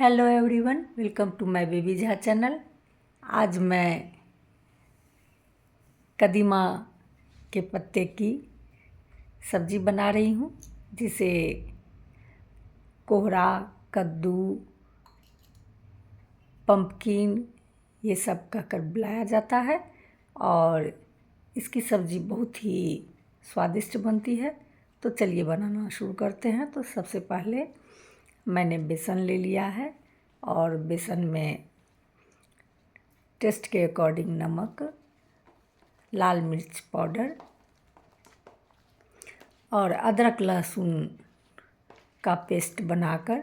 Hello everyone, welcome to my baby Jha channel. आज मैं कदीमा के पत्ते की सब्ज़ी बना रही हूँ, जिसे कोहरा, कद्दू, पंपकिन ये सब कहकर बुलाया जाता है और इसकी सब्ज़ी बहुत ही स्वादिष्ट बनती है। तो चलिए बनाना शुरू करते हैं। तो सबसे पहले मैंने बेसन ले लिया है और बेसन में टेस्ट के अकॉर्डिंग नमक, लाल मिर्च पाउडर और अदरक लहसुन का पेस्ट बनाकर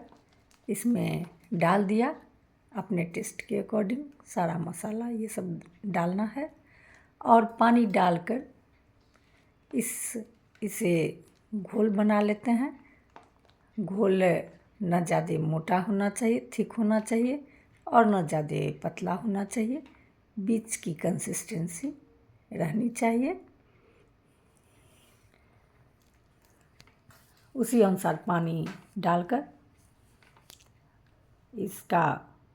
इसमें डाल दिया। अपने टेस्ट के अकॉर्डिंग सारा मसाला ये सब डालना है और पानी डालकर इसे घोल बना लेते हैं। घोल न ज़्यादा मोटा होना चाहिए, थिक होना चाहिए और न ज़्यादा पतला होना चाहिए, बीच की कंसिस्टेंसी रहनी चाहिए। उसी अनुसार पानी डालकर इसका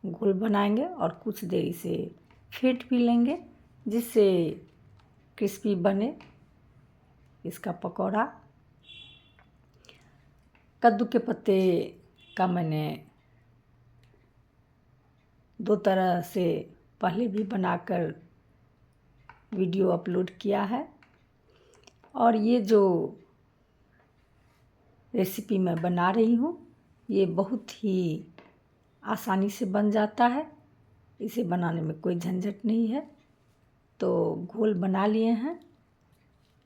घोल बनाएंगे और कुछ देर इसे फेंट भी लेंगे, जिससे क्रिस्पी बने इसका पकौड़ा। कद्दू के पत्ते का मैंने 2 तरह से पहले भी बनाकर वीडियो अपलोड किया है और ये जो रेसिपी मैं बना रही हूँ ये बहुत ही आसानी से बन जाता है। इसे बनाने में कोई झंझट नहीं है। तो घोल बना लिए हैं।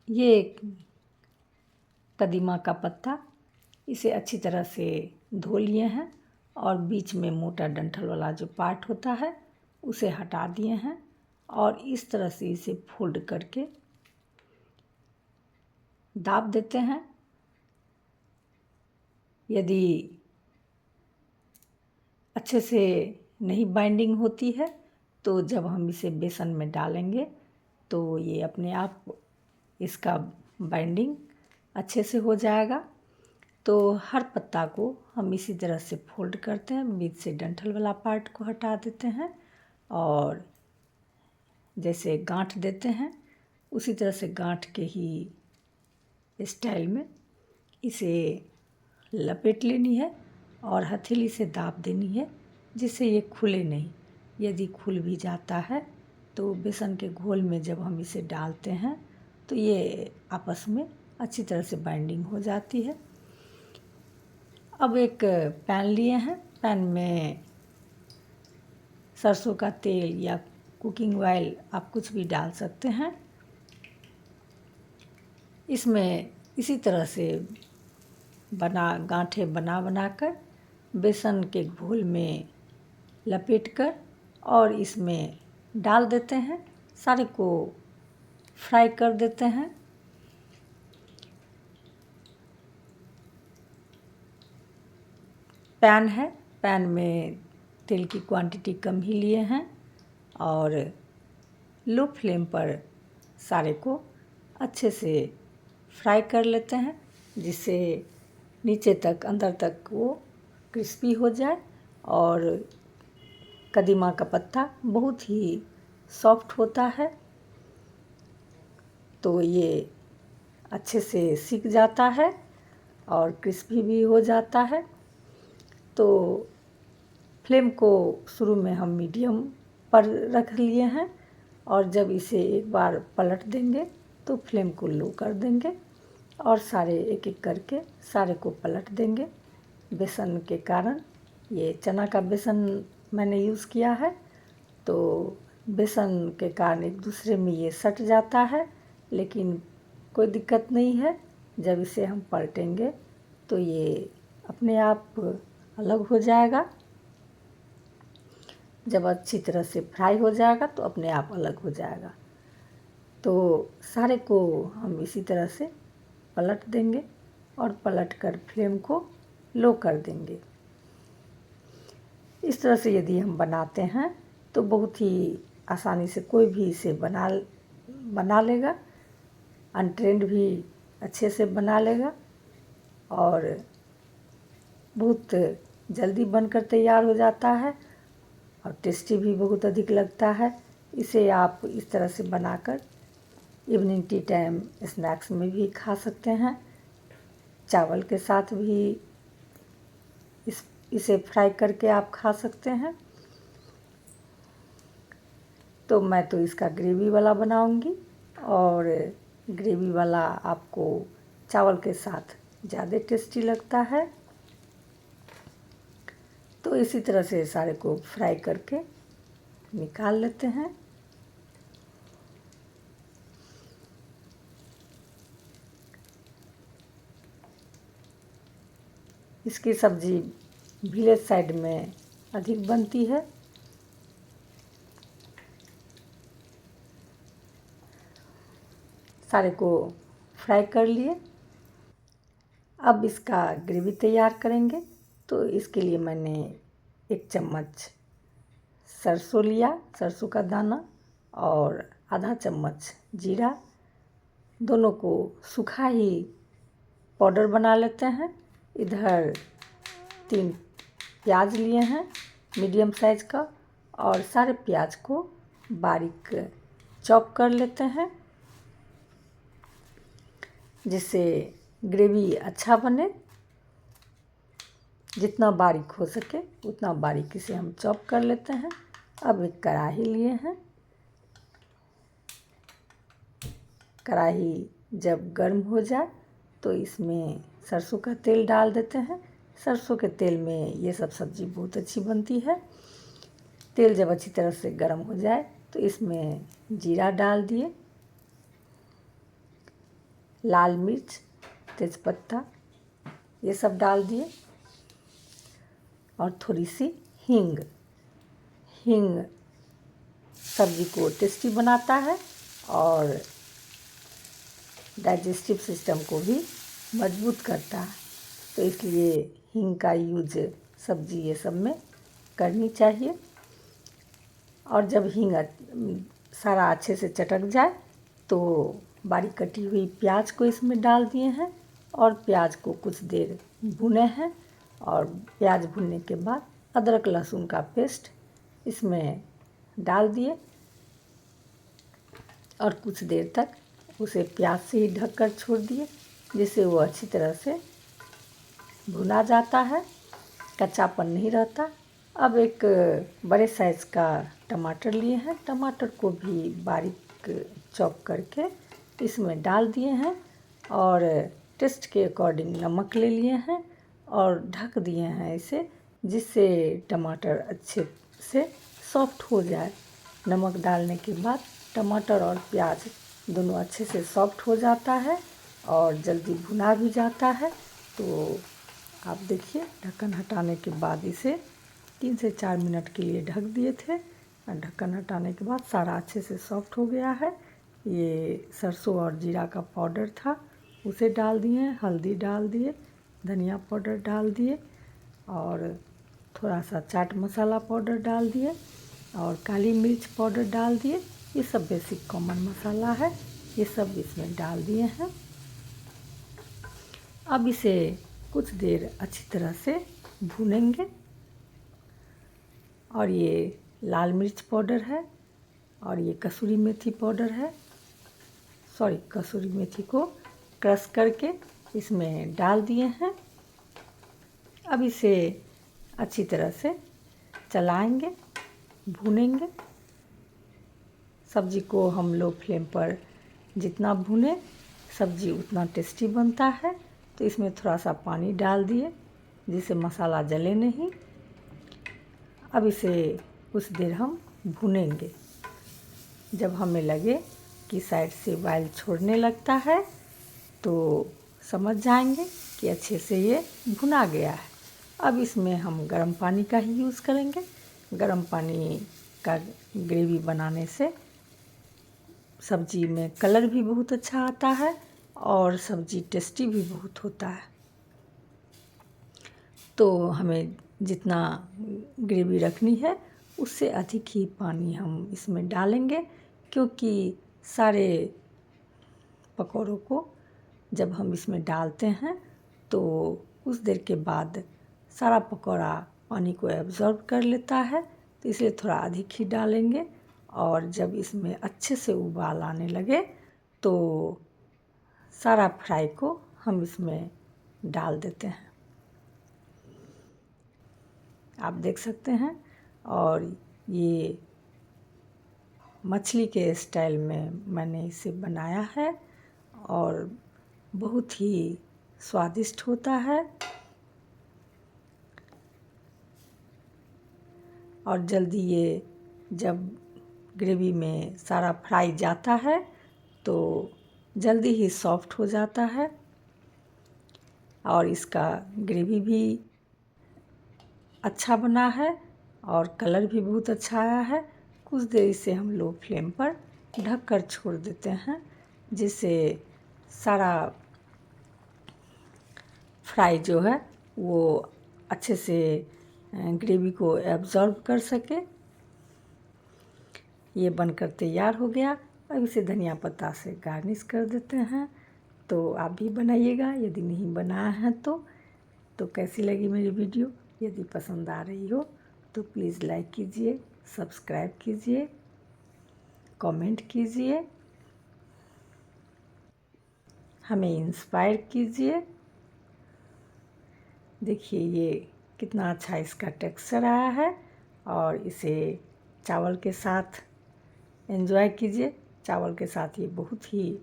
ये कदीमा का पत्ता, इसे अच्छी तरह से धो लिए हैं और बीच में मोटा डंठल वाला जो पार्ट होता है उसे हटा दिए हैं और इस तरह से इसे फोल्ड करके दाब देते हैं। यदि अच्छे से नहीं बाइंडिंग होती है तो जब हम इसे बेसन में डालेंगे तो ये अपने आप इसका बाइंडिंग अच्छे से हो जाएगा। तो हर पत्ता को हम इसी तरह से फोल्ड करते हैं, बीच से डंठल वाला पार्ट को हटा देते हैं और जैसे गांठ देते हैं उसी तरह से गांठ के ही स्टाइल में इसे लपेट लेनी है और हथेली से दाब देनी है, जिससे ये खुले नहीं। यदि खुल भी जाता है तो बेसन के घोल में जब हम इसे डालते हैं तो ये आपस में अच्छी तरह से बाइंडिंग हो जाती है। अब एक पैन लिए हैं। पैन में सरसों का तेल या कुकिंग ऑयल आप कुछ भी डाल सकते हैं। इसमें इसी तरह से गांठे बनाकर बेसन के घोल में लपेटकर और इसमें डाल देते हैं। सारे को फ्राई कर देते हैं। पैन है, पैन में तेल की क्वांटिटी कम ही लिए हैं और लो फ्लेम पर सारे को अच्छे से फ्राई कर लेते हैं, जिससे नीचे तक अंदर तक वो क्रिस्पी हो जाए और कदीमा का पत्ता बहुत ही सॉफ्ट होता है तो ये अच्छे से सिक जाता है और क्रिस्पी भी हो जाता है। तो फ्लेम को शुरू में हम मीडियम पर रख लिए हैं और जब इसे एक बार पलट देंगे तो फ्लेम को लो कर देंगे और सारे एक एक करके सारे को पलट देंगे। बेसन के कारण, ये चना का बेसन मैंने यूज़ किया है तो बेसन के कारण एक दूसरे में ये सट जाता है, लेकिन कोई दिक्कत नहीं है। जब इसे हम पलटेंगे तो ये अपने आप अलग हो जाएगा। जब अच्छी तरह से फ्राई हो जाएगा तो अपने आप अलग हो जाएगा। तो सारे को हम इसी तरह से पलट देंगे और पलटकर फ्लेम को लो कर देंगे। इस तरह से यदि हम बनाते हैं तो बहुत ही आसानी से कोई भी इसे बना लेगा। अनट्रेंड भी अच्छे से बना लेगा और बहुत जल्दी बनकर तैयार हो जाता है और टेस्टी भी बहुत अधिक लगता है। इसे आप इस तरह से बनाकर इवनिंग टी टाइम स्नैक्स में भी खा सकते हैं। चावल के साथ भी इसे फ्राई करके आप खा सकते हैं। तो मैं तो इसका ग्रेवी वाला बनाऊंगी और ग्रेवी वाला आपको चावल के साथ ज़्यादा टेस्टी लगता है। तो इसी तरह से सारे को फ्राई करके निकाल लेते हैं। इसकी सब्ज़ी विलेज साइड में अधिक बनती है। सारे को फ्राई कर लिए। अब इसका ग्रेवी तैयार करेंगे। तो इसके लिए मैंने 1 चम्मच सरसों लिया, सरसों का दाना, और आधा चम्मच जीरा। दोनों को सूखा ही पाउडर बना लेते हैं। इधर 3 प्याज लिए हैं मीडियम साइज़ का, और सारे प्याज को बारीक चॉप कर लेते हैं जिससे ग्रेवी अच्छा बने। जितना बारीक हो सके उतना बारीकी से हम चॉप कर लेते हैं। अब एक कढ़ाई लिए हैं। कढ़ाई जब गर्म हो जाए तो इसमें सरसों का तेल डाल देते हैं। सरसों के तेल में ये सब सब्ज़ी बहुत अच्छी बनती है। तेल जब अच्छी तरह से गर्म हो जाए तो इसमें जीरा डाल दिए, लाल मिर्च, तेज़पत्ता ये सब डाल दिए, और थोड़ी सी हींग। हींग सब्ज़ी को टेस्टी बनाता है और डाइजेस्टिव सिस्टम को भी मजबूत करता है। तो इसलिए हींग का यूज सब्ज़ी ये सब में करनी चाहिए। और जब हींग सारा अच्छे से चटक जाए तो बारीक कटी हुई प्याज को इसमें डाल दिए हैं और प्याज को कुछ देर भुने हैं। और प्याज भुनने के बाद अदरक लहसुन का पेस्ट इसमें डाल दिए और कुछ देर तक उसे प्याज से ही ढककर छोड़ दिए, जिससे वो अच्छी तरह से भुना जाता है, कच्चापन नहीं रहता। अब एक बड़े साइज़ का टमाटर लिए हैं। टमाटर को भी बारीक चॉप करके इसमें डाल दिए हैं और टेस्ट के अकॉर्डिंग नमक ले लिए हैं और ढक दिए हैं इसे, जिससे टमाटर अच्छे से सॉफ्ट हो जाए। नमक डालने के बाद टमाटर और प्याज दोनों अच्छे से सॉफ्ट हो जाता है और जल्दी भुना भी जाता है। तो आप देखिए, ढक्कन हटाने के बाद इसे 3 से 4 मिनट के लिए ढक दिए थे और ढक्कन हटाने के बाद सारा अच्छे से सॉफ्ट हो गया है। ये सरसों और जीरा का पाउडर था, उसे डाल दिए, हल्दी डाल दिए, धनिया पाउडर डाल दिए और थोड़ा सा चाट मसाला पाउडर डाल दिए और काली मिर्च पाउडर डाल दिए। ये सब बेसिक कॉमन मसाला है, ये सब इसमें डाल दिए हैं। अब इसे कुछ देर अच्छी तरह से भूनेंगे। और ये लाल मिर्च पाउडर है और ये कसूरी मेथी पाउडर है, कसूरी मेथी को क्रश करके इसमें डाल दिए हैं। अब इसे अच्छी तरह से चलाएंगे, भूनेंगे। सब्ज़ी को हम लो फ्लेम पर जितना भूने सब्ज़ी उतना टेस्टी बनता है। तो इसमें थोड़ा सा पानी डाल दिए जिससे मसाला जले नहीं। अब इसे कुछ देर हम भूनेंगे। जब हमें लगे कि साइड से ऑयल छोड़ने लगता है तो समझ जाएंगे कि अच्छे से ये भुना गया है। अब इसमें हम गर्म पानी का ही यूज़ करेंगे। गर्म पानी का ग्रेवी बनाने से सब्ज़ी में कलर भी बहुत अच्छा आता है और सब्ज़ी टेस्टी भी बहुत होता है। तो हमें जितना ग्रेवी रखनी है उससे अधिक ही पानी हम इसमें डालेंगे, क्योंकि सारे पकौड़ों को जब हम इसमें डालते हैं तो कुछ देर के बाद सारा पकौड़ा पानी को एब्जॉर्ब कर लेता है, तो इसलिए थोड़ा अधिक ही डालेंगे। और जब इसमें अच्छे से उबाल आने लगे तो सारा फ्राई को हम इसमें डाल देते हैं। आप देख सकते हैं। और ये मछली के स्टाइल में मैंने इसे बनाया है और बहुत ही स्वादिष्ट होता है। और जल्दी ये जब ग्रेवी में सारा फ्राई जाता है तो जल्दी ही सॉफ्ट हो जाता है। और इसका ग्रेवी भी अच्छा बना है और कलर भी बहुत अच्छा आया है। कुछ देर इसे हम लो फ्लेम पर ढक कर छोड़ देते हैं, जिससे सारा फ्राई जो है वो अच्छे से ग्रेवी को एब्जॉर्ब कर सके। ये बनकर तैयार हो गया। अब इसे धनिया पत्ता से गार्निश कर देते हैं। तो आप भी बनाइएगा यदि नहीं बनाया है तो कैसी लगी मेरी वीडियो? यदि पसंद आ रही हो तो प्लीज़ लाइक कीजिए, सब्सक्राइब कीजिए, कमेंट कीजिए, हमें इंस्पायर कीजिए। देखिए ये कितना अच्छा इसका टेक्सचर आया है। और इसे चावल के साथ एंजॉय कीजिए। चावल के साथ ये बहुत ही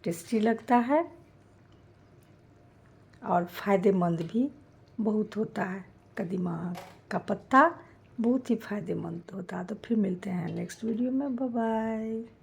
टेस्टी लगता है और फ़ायदेमंद भी बहुत होता है। कदीमा का पत्ता बहुत ही फ़ायदेमंद होता है। तो फिर मिलते हैं नेक्स्ट वीडियो में। Bye bye.